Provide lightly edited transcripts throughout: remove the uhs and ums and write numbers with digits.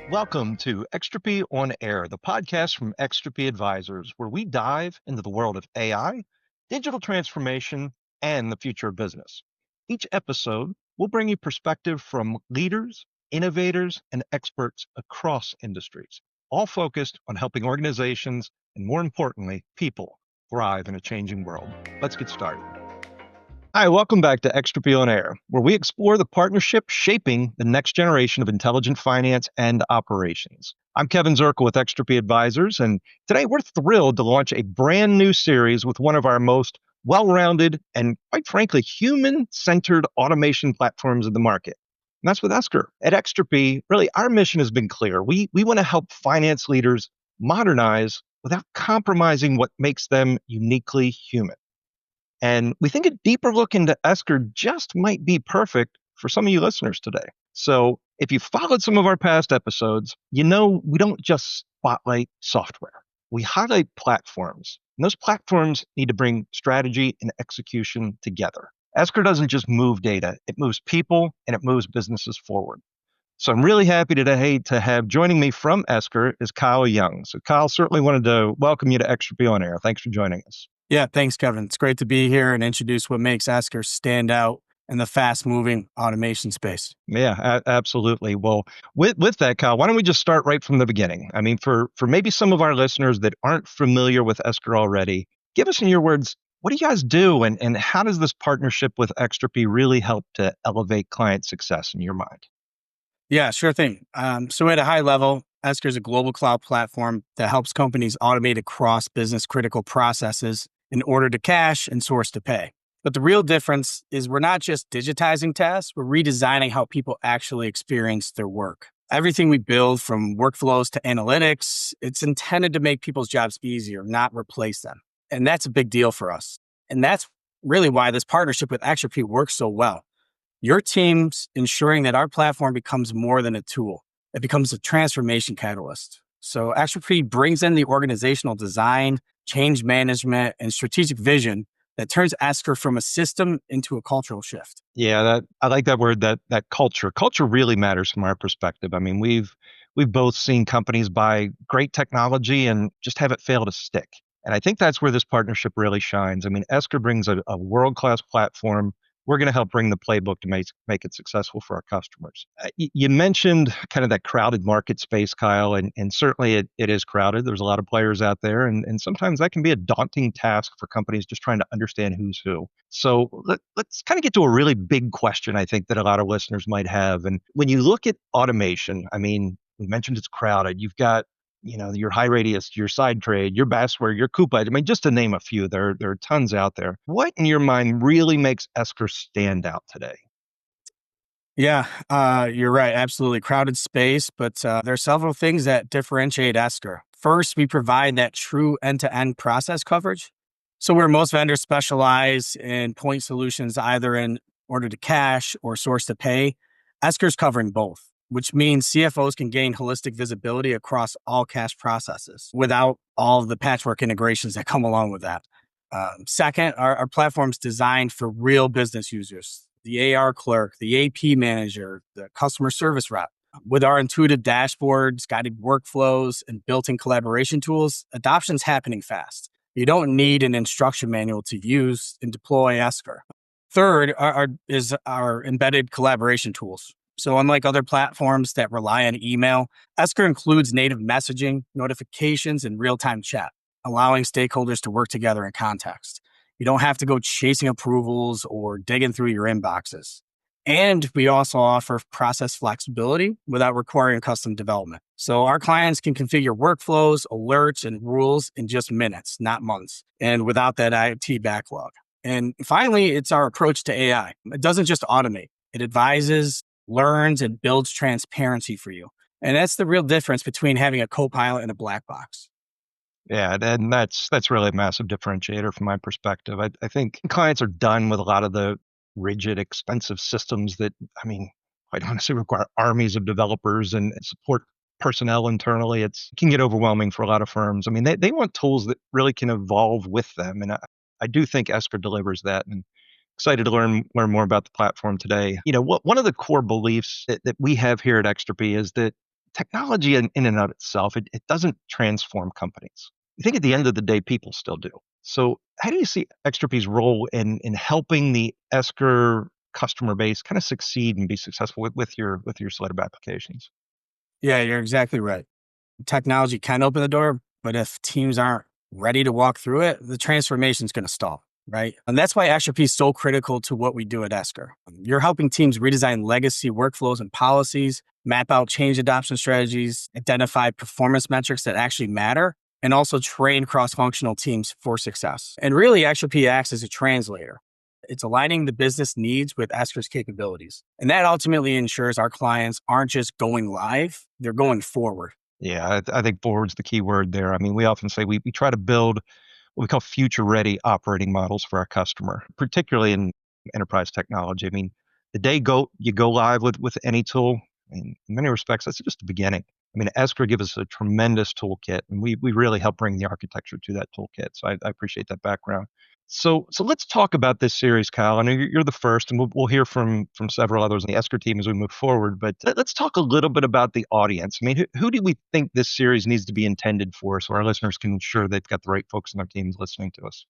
Welcome to Extropy on Air, the podcast from Extropy Advisors, where we dive into the world of AI, digital transformation, and the future of business. Each episode will bring you perspective from leaders, innovators, and experts across industries, all focused on helping organizations and, more importantly, people thrive in a changing world. Let's get started. Hi, welcome back to Extropy on Air, where we explore the partnership shaping the next generation of intelligent finance and operations. I'm Kevin Zirkle with Extropy Advisors, and today we're thrilled to launch a brand new series with one of our most well-rounded and, quite frankly, human-centered automation platforms in the market. And that's with Esker. At Extropy, really, our mission has been clear. We want to help finance leaders modernize without compromising what makes them uniquely human. And we think a deeper look into Esker just might be perfect for some of you listeners today. So if you followed some of our past episodes, you know we don't just spotlight software. We highlight platforms. And those platforms need to bring strategy and execution together. Esker doesn't just move data, it moves people and it moves businesses forward. So I'm really happy today to have joining me from Esker is Kyle Young. So Kyle, certainly wanted to welcome you to Extropy on Air. Thanks for joining us. Yeah, thanks, Kevin. It's great to be here and introduce what makes Esker stand out in the fast-moving automation space. Yeah, absolutely. Well, with that, Kyle, why don't we just start right from the beginning? I mean, for maybe some of our listeners that aren't familiar with Esker already, give us in your words, what do you guys do, and how does this partnership with Extropy really help to elevate client success in your mind? Yeah, sure thing. So at a high level, Esker is a global cloud platform that helps companies automate across business-critical processes in order to cash and source to pay. But the real difference is we're not just digitizing tasks, we're redesigning how people actually experience their work. Everything we build, from workflows to analytics, it's intended to make people's jobs easier, not replace them. And that's a big deal for us. And that's really why this partnership with Extropy works so well. Your team's ensuring that our platform becomes more than a tool. It becomes a transformation catalyst. So Extropy brings in the organizational design, change management, and strategic vision that turns Esker from a system into a cultural shift. Yeah, I like that word, that culture. Culture really matters from our perspective. I mean, we've both seen companies buy great technology and just have it fail to stick. And I think that's where this partnership really shines. I mean, Esker brings a world-class platform. We're going to help bring the playbook to make it successful for our customers. You mentioned kind of that crowded market space, Kyle, and certainly it is crowded. There's a lot of players out there, and sometimes that can be a daunting task for companies just trying to understand who's who. So let's kind of get to a really big question, I think, that a lot of listeners might have. And when you look at automation, I mean, we mentioned it's crowded. You've got your high radius, your side trade, your Bassware, your Coupa. I mean, just to name a few, there are tons out there. What in your mind really makes Esker stand out today? Yeah, you're right. Absolutely. Crowded space, but there are several things that differentiate Esker. First, we provide that true end-to-end process coverage. So where most vendors specialize in point solutions, either in order to cash or source to pay, Esker's covering both, which means CFOs can gain holistic visibility across all cash processes without all of the patchwork integrations that come along with that. Second, our platform's designed for real business users, the AR clerk, the AP manager, the customer service rep. With our intuitive dashboards, guided workflows, and built-in collaboration tools, adoption's happening fast. You don't need an instruction manual to use and deploy Esker. Third is our embedded collaboration tools. So unlike other platforms that rely on email, Esker includes native messaging, notifications, and real-time chat, allowing stakeholders to work together in context. You don't have to go chasing approvals or digging through your inboxes. And we also offer process flexibility without requiring custom development. So our clients can configure workflows, alerts, and rules in just minutes, not months, and without that IT backlog. And finally, it's our approach to AI. It doesn't just automate. It advises, learns, and builds transparency for you. And that's the real difference between having a co-pilot and a black box. Yeah, and that's really a massive differentiator from my perspective. I think clients are done with a lot of the rigid, expensive systems that, I mean, quite honestly, require armies of developers and support personnel internally. It can get overwhelming for a lot of firms. I mean, they want tools that really can evolve with them, and I do think Esker delivers that. And excited to learn more about the platform today. One of the core beliefs that we have here at Extropy is that technology in and of itself, it doesn't transform companies. I think at the end of the day, people still do. So how do you see Extropy's role in helping the Esker customer base kind of succeed and be successful with your slate of applications? Yeah, you're exactly right. Technology can open the door, but if teams aren't ready to walk through it, the transformation is going to stall, right? And that's why Extra P is so critical to what we do at Esker. You're helping teams redesign legacy workflows and policies, map out change adoption strategies, identify performance metrics that actually matter, and also train cross-functional teams for success. And really, Extra P acts as a translator. It's aligning the business needs with Esker's capabilities. And that ultimately ensures our clients aren't just going live, they're going forward. Yeah, I think forward's the key word there. I mean, we often say we try to build what we call future ready operating models for our customer, particularly in enterprise technology. I mean, the day you go live with any tool, I mean, in many respects, that's just the beginning. I mean, Esker gives us a tremendous toolkit, and we really help bring the architecture to that toolkit. So I appreciate that background. So let's talk about this series, Kyle. I know you're the first, and we'll hear from several others on the Esker team as we move forward. But let's talk a little bit about the audience. I mean, who do we think this series needs to be intended for, so our listeners can ensure they've got the right folks in their teams listening to us?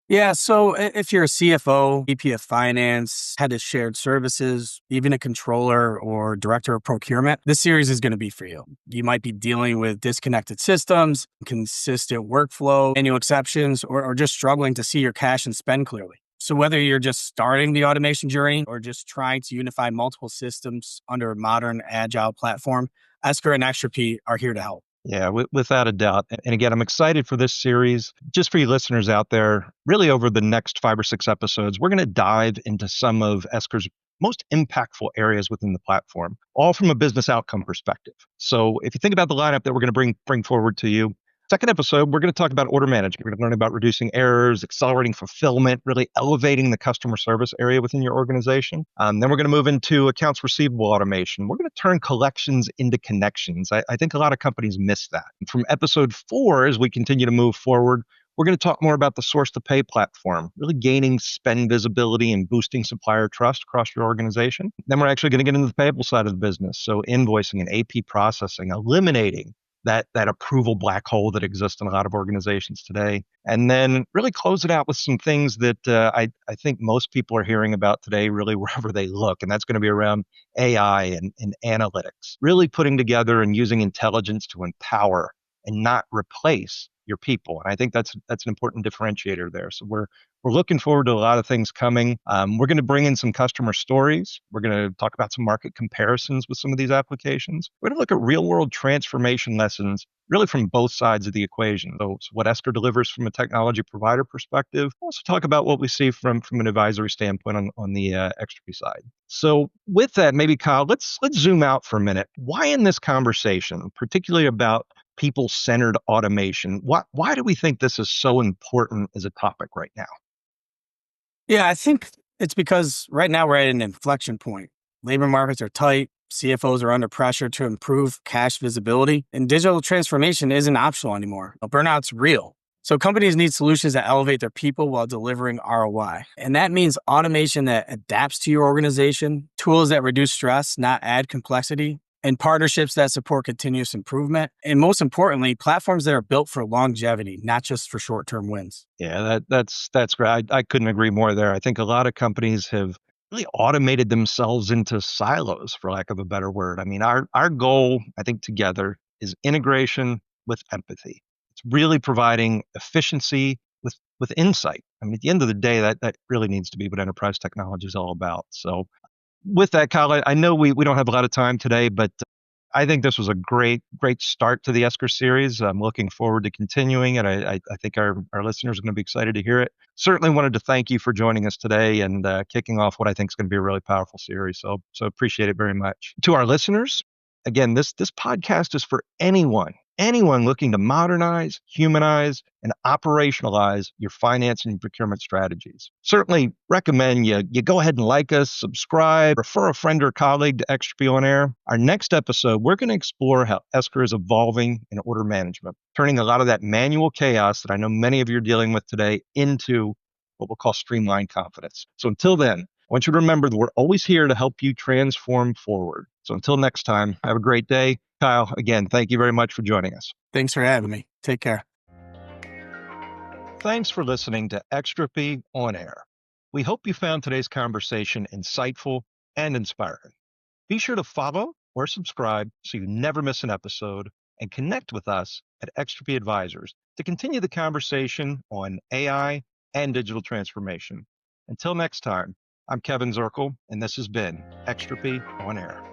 Yeah. So if you're a CFO, VP of finance, head of shared services, even a controller or director of procurement, this series is going to be for you. You might be dealing with disconnected systems, consistent workflow, annual exceptions, or just struggling to see your cash and spend clearly. So whether you're just starting the automation journey or just trying to unify multiple systems under a modern agile platform, Esker and Extropy are here to help. Yeah, without a doubt. And again, I'm excited for this series. Just for you listeners out there, really over the next 5 or 6 episodes, we're going to dive into some of Esker's most impactful areas within the platform, all from a business outcome perspective. So if you think about the lineup that we're going to bring forward to you, second episode, we're going to talk about order management. We're going to learn about reducing errors, accelerating fulfillment, really elevating the customer service area within your organization. Then we're going to move into accounts receivable automation. We're going to turn collections into connections. I think a lot of companies miss that. From episode 4, as we continue to move forward, we're going to talk more about the source to pay platform, really gaining spend visibility and boosting supplier trust across your organization. Then we're actually going to get into the payable side of the business. So invoicing and AP processing, eliminating that approval black hole that exists in a lot of organizations today. And then really close it out with some things that I think most people are hearing about today, really wherever they look. And that's going to be around AI and analytics, really putting together and using intelligence to empower and not replace your people. And I think that's an important differentiator there. So we're looking forward to a lot of things coming. We're going to bring in some customer stories. We're going to talk about some market comparisons with some of these applications. We're going to look at real world transformation lessons, really from both sides of the equation. So what Esker delivers from a technology provider perspective. We'll also talk about what we see from an advisory standpoint on the Extropy side. So with that, maybe Kyle, let's zoom out for a minute. Why in this conversation, particularly about people-centered automation, why do we think this is so important as a topic right now? Yeah, I think it's because right now we're at an inflection point. Labor markets are tight, CFOs are under pressure to improve cash visibility, and digital transformation isn't optional anymore. Burnout's real. So companies need solutions that elevate their people while delivering ROI. And that means automation that adapts to your organization, tools that reduce stress, not add complexity, and partnerships that support continuous improvement. And most importantly, platforms that are built for longevity, not just for short-term wins. Yeah, that's great. I couldn't agree more there. I think a lot of companies have really automated themselves into silos, for lack of a better word. I mean, our goal, I think, together is integration with empathy. It's really providing efficiency with insight. I mean, at the end of the day, that really needs to be what enterprise technology is all about. So with that, Kyle, I know we don't have a lot of time today, but I think this was a great start to the Esker series. I'm looking forward to continuing it. I think our listeners are going to be excited to hear it. Certainly wanted to thank you for joining us today and kicking off what I think is going to be a really powerful series. So appreciate it very much. To our listeners, again, this podcast is for anyone looking to modernize, humanize, and operationalize your finance and procurement strategies. Certainly recommend you go ahead and like us, subscribe, refer a friend or colleague to Extropy on Air. Our next episode, we're going to explore how Esker is evolving in order management, turning a lot of that manual chaos that I know many of you are dealing with today into what we'll call streamlined confidence. So until then, I want you to remember that we're always here to help you transform forward. So until next time, have a great day. Kyle, again, thank you very much for joining us. Thanks for having me. Take care. Thanks for listening to Extropy on Air. We hope you found today's conversation insightful and inspiring. Be sure to follow or subscribe so you never miss an episode, and connect with us at Extropy Advisors to continue the conversation on AI and digital transformation. Until next time, I'm Kevin Zirkle, and this has been Extropy on Air.